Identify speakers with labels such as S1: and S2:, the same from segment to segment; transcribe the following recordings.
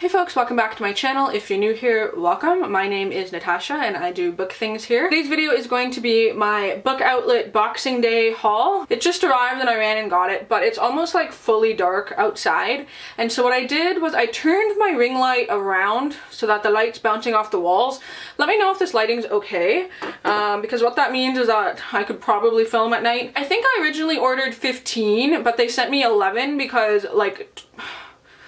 S1: Hey folks, welcome back to my channel. If you're new here, welcome. My name is Natasha and I do book things here. Today's video is going to be my book outlet Boxing Day haul. It just arrived and I ran and got it, but it's almost like fully dark outside. And so what I did was I turned my ring light around so that the light's bouncing off the walls. Let me know if this lighting's okay, because what that means is that I could probably film at night. I think I originally ordered 15, but they sent me 11 because like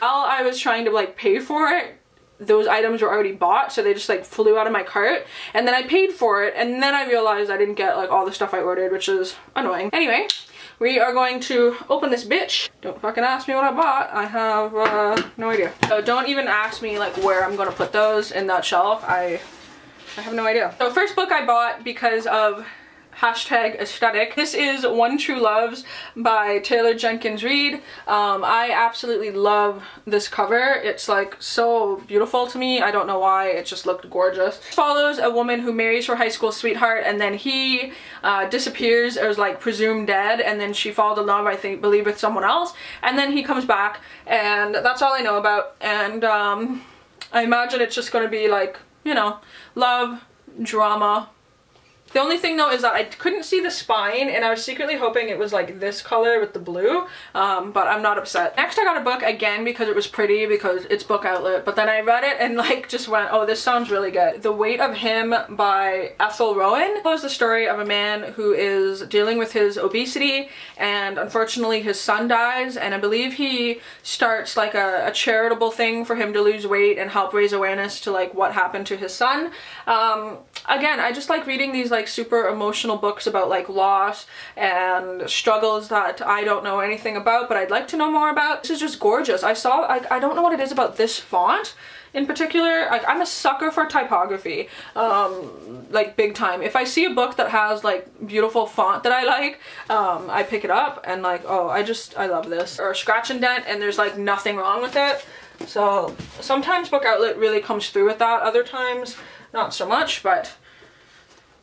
S1: while I was trying to like pay for it, those items were already bought, so they just like flew out of my cart, and then I paid for it, and then I realized I didn't get like all the stuff I ordered, which is annoying. Anyway, we are going to open this bitch. Don't fucking ask me what I bought. I have no idea. So don't even ask me like where I'm gonna put those in that shelf. I have no idea. So first book I bought because of #aesthetic. This is One True Loves by Taylor Jenkins Reid. I absolutely love this cover. It's like so beautiful to me. I don't know why, it just looked gorgeous. It follows a woman who marries her high school sweetheart and then he disappears or is like presumed dead, and then she falls in love, I believe with someone else, and then he comes back, and that's all I know about. And I imagine it's just gonna be like, you know, love, drama. The only thing though is that I couldn't see the spine, and I was secretly hoping it was like this color with the blue, but I'm not upset. Next I got a book again because it was pretty, because it's book outlet, but then I read it and like just went, oh, this sounds really good. The Weight of Him by Ethel Rowan tells the story of a man who is dealing with his obesity, and unfortunately his son dies, and I believe he starts like a charitable thing for him to lose weight and help raise awareness to like what happened to his son. Again, I just like reading these like super emotional books about like loss and struggles that I don't know anything about, but I'd like to know more about. This is just gorgeous. I don't know what it is about this font in particular. Like, I'm a sucker for typography, like big time. If I see a book that has like beautiful font that I like, I pick it up and like, oh, I love this. Or a scratch and dent and there's like nothing wrong with it. So sometimes book outlet really comes through with that, other times not so much, but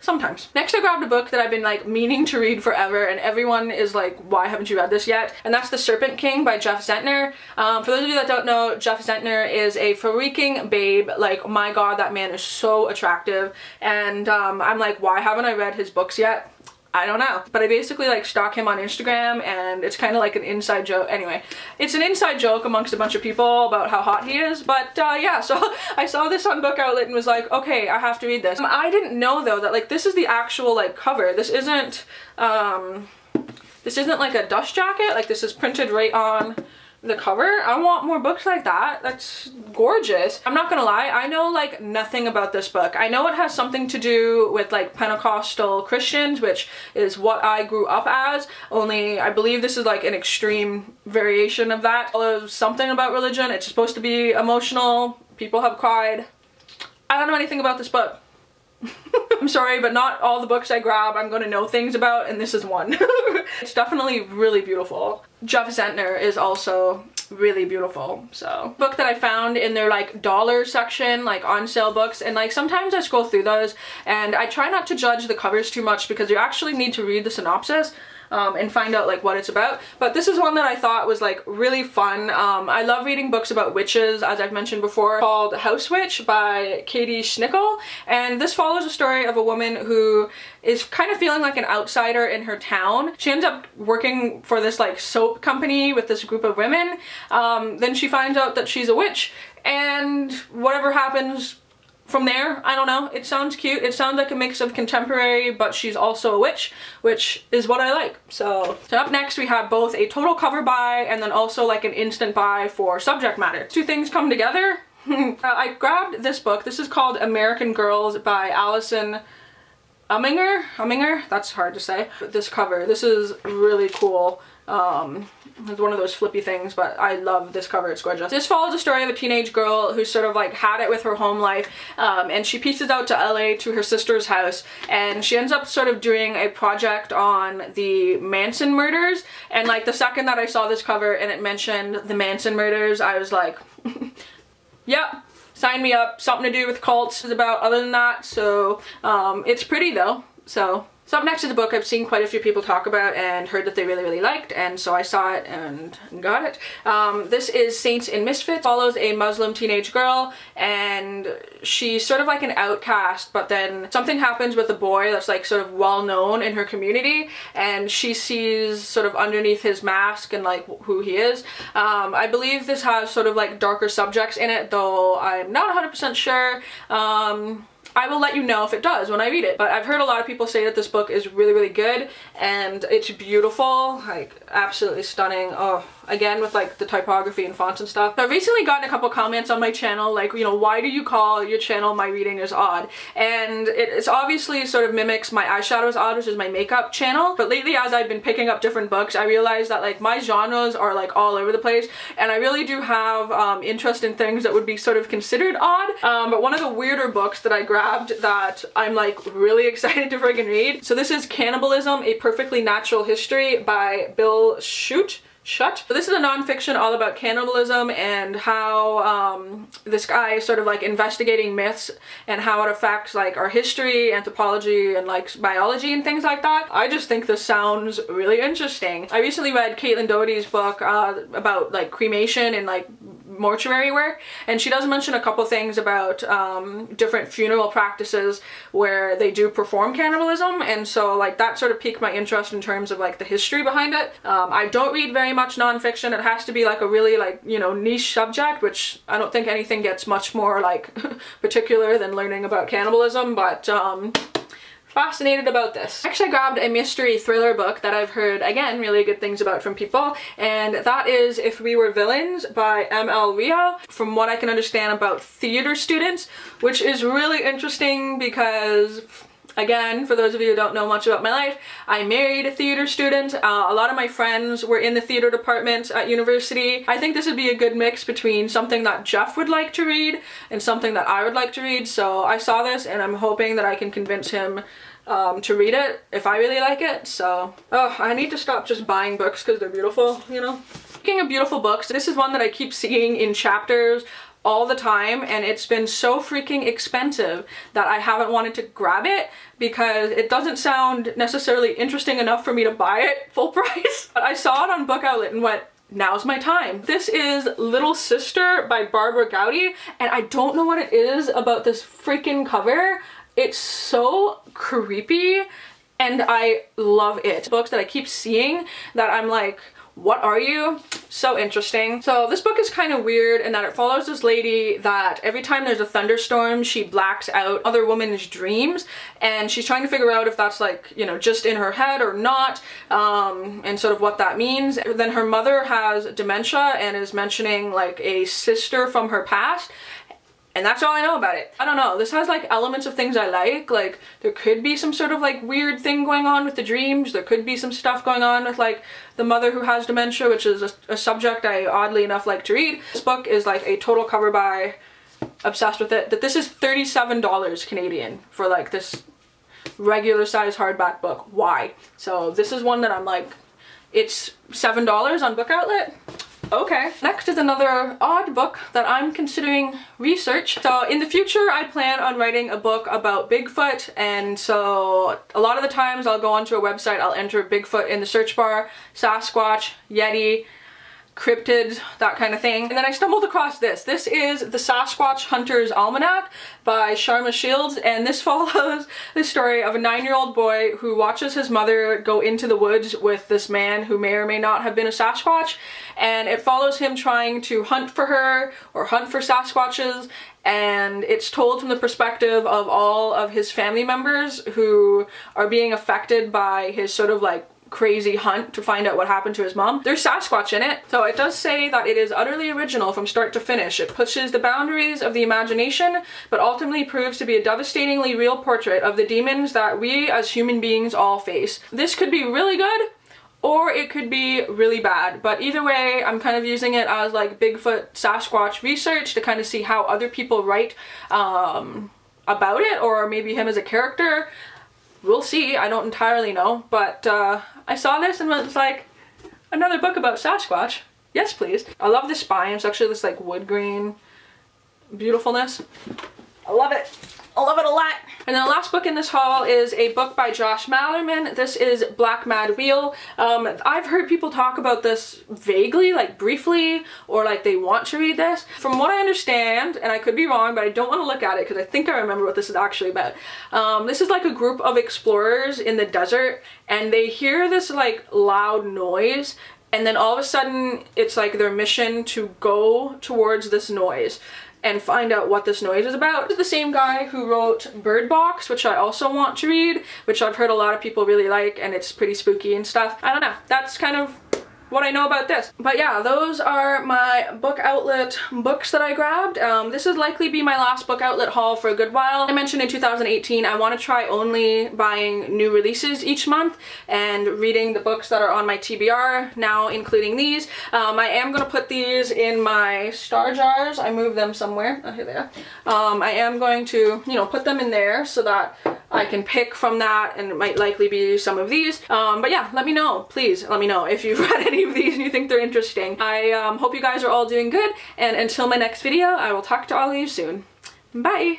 S1: sometimes. Next I grabbed a book that I've been like meaning to read forever, and everyone is like, why haven't you read this yet? And that's The Serpent King by Jeff Zentner. For those of you that don't know, Jeff Zentner is a freaking babe. Like, my god, that man is so attractive, and I'm like, why haven't I read his books yet? I don't know. But I basically like stalk him on Instagram, and it's kind of like an inside joke. Anyway, it's an inside joke amongst a bunch of people about how hot he is, but yeah, so I saw this on book outlet and was like, okay, I have to read this. I didn't know though that like this is the actual like cover. This isn't like a dust jacket. Like, this is printed right on the cover. I want more books like that. That's gorgeous. I'm not gonna lie, I know like nothing about this book. I know it has something to do with like Pentecostal Christians, which is what I grew up as, only I believe this is like an extreme variation of that. There's something about religion. It's supposed to be emotional. People have cried. I don't know anything about this book. I'm sorry, but not all the books I grab I'm gonna know things about, and this is one. It's definitely really beautiful. Jeff Zentner is also really beautiful. So, book that I found in their like dollar section, like on sale books, and like sometimes I scroll through those and I try not to judge the covers too much because you actually need to read the synopsis and find out like what it's about. But this is one that I thought was like really fun. I love reading books about witches, as I've mentioned before, called House Witch by Katie Schnickel, and this follows a story of a woman who is kind of feeling like an outsider in her town. She ends up working for this like soap company with this group of women. Then she finds out that she's a witch, and whatever happens from there, I don't know. It sounds cute. It sounds like a mix of contemporary, but she's also a witch, which is what I like. So up next we have both a total cover buy and then also like an instant buy for subject matter. Two things come together. I grabbed this book. This is called American Girls by Allison Umminger. That's hard to say. This cover, this is really cool. It's one of those flippy things, but I love this cover. It's gorgeous. This follows the story of a teenage girl who sort of like had it with her home life, and she pieces out to LA to her sister's house, and she ends up sort of doing a project on the Manson murders. And like the second that I saw this cover and it mentioned the Manson murders, I was like, yep, sign me up. Something to do with cults is about other than that. So it's pretty though, so So up next is a book I've seen quite a few people talk about and heard that they really liked, and so I saw it and got it. This is Saints and Misfits. Follows a Muslim teenage girl, and she's sort of like an outcast, but then something happens with a boy that's like sort of well known in her community, and she sees sort of underneath his mask and like who he is. I believe this has sort of like darker subjects in it, though I'm not 100% sure. I will let you know if it does when I read it, but I've heard a lot of people say that this book is really good, and it's beautiful, like absolutely stunning. Oh, again with like the typography and fonts and stuff. I've recently gotten a couple comments on my channel like, you know, why do you call your channel My Reading is Odd? And it's obviously sort of mimics My Eyeshadow is Odd, which is my makeup channel, but lately as I've been picking up different books, I realized that like my genres are like all over the place, and I really do have interest in things that would be sort of considered odd. But one of the weirder books that I grabbed that I'm like really excited to friggin' read. So this is Cannibalism, A Perfectly Natural History by Bill Shute. So this is a nonfiction all about cannibalism and how this guy is sort of like investigating myths and how it affects like our history, anthropology, and like biology and things like that. I just think this sounds really interesting. I recently read Caitlin Doherty's book about like cremation and like mortuary work, and she does mention a couple things about different funeral practices where they do perform cannibalism, and so like that sort of piqued my interest in terms of like the history behind it. I don't read very much nonfiction. It has to be like a really like, you know, niche subject, which I don't think anything gets much more like particular than learning about cannibalism, but fascinated about this. Actually, I grabbed a mystery thriller book that I've heard, again, really good things about from people, and that is If We Were Villains by M.L. Rio. From what I can understand about theater students, which is really interesting because, again, for those of you who don't know much about my life, I married a theater student. A lot of my friends were in the theater department at university. I think this would be a good mix between something that Jeff would like to read and something that I would like to read. So I saw this and I'm hoping that I can convince him to read it if I really like it. So, oh, I need to stop just buying books because they're beautiful, you know? Speaking of beautiful books, this is one that I keep seeing in chapters all the time, and it's been so freaking expensive that I haven't wanted to grab it because it doesn't sound necessarily interesting enough for me to buy it full price. But I saw it on Book Outlet and went, now's my time. This is Little Sister by Barbara Gowdy, and I don't know what it is about this freaking cover. It's so creepy and I love it. Books that I keep seeing that I'm like, what are you? So interesting. So this book is kind of weird in that it follows this lady that every time there's a thunderstorm, she blacks out other women's dreams, and she's trying to figure out if that's like, you know, just in her head or not, and sort of what that means. Then her mother has dementia and is mentioning like a sister from her past, and that's all I know about it. I don't know, this has like elements of things I like there could be some sort of like weird thing going on with the dreams, there could be some stuff going on with like the mother who has dementia, which is a subject I oddly enough like to read. This book is like a total cover buy, obsessed with it. That this is $37 Canadian for like this regular size hardback book. Why? So this is one that I'm like, it's $7 on Book Outlet. Okay. Next is another odd book that I'm considering research. So in the future I plan on writing a book about Bigfoot, and so a lot of the times I'll go onto a website, I'll enter Bigfoot in the search bar, Sasquatch, Yeti, cryptids, that kind of thing. And then I stumbled across this. This is The Sasquatch Hunter's Almanac by Sharma Shields, and this follows the story of a 9-year-old boy who watches his mother go into the woods with this man who may or may not have been a Sasquatch, and it follows him trying to hunt for her or hunt for Sasquatches, and it's told from the perspective of all of his family members who are being affected by his sort of like crazy hunt to find out what happened to his mom. There's Sasquatch in it, so it does say that it is utterly original from start to finish. It pushes the boundaries of the imagination, but ultimately proves to be a devastatingly real portrait of the demons that we as human beings all face. This could be really good, or it could be really bad, but either way, I'm kind of using it as like Bigfoot Sasquatch research to kind of see how other people write about it, or maybe him as a character. We'll see, I don't entirely know, but I saw this and was like, another book about Sasquatch. Yes, please. I love the spine. It's actually this like wood grain beautifulness. I love it. I love it a lot. And then the last book in this haul is a book by Josh Malerman. This is Black Mad Wheel. I've heard people talk about this vaguely, like briefly, or like they want to read this. From what I understand, and I could be wrong, but I don't want to look at it because I think I remember what this is actually about. This is like a group of explorers in the desert, and they hear this like loud noise, and then all of a sudden it's like their mission to go towards this noise and find out what this noise is about. This is the same guy who wrote Bird Box, which I also want to read, which I've heard a lot of people really like, and it's pretty spooky and stuff. I don't know, that's kind of what I know about this. But yeah, those are my book outlet books that I grabbed. This would likely be my last book outlet haul for a good while. I mentioned in 2018 I want to try only buying new releases each month and reading the books that are on my TBR, now including these. I am going to put these in my star jars. I moved them somewhere. Oh, here they are. I am going to, you know, put them in there so that I can pick from that, and it might likely be some of these. But yeah, let me know. Please let me know if you've read any of these and you think they're interesting. I hope you guys are all doing good, and until my next video, I will talk to all of you soon. Bye!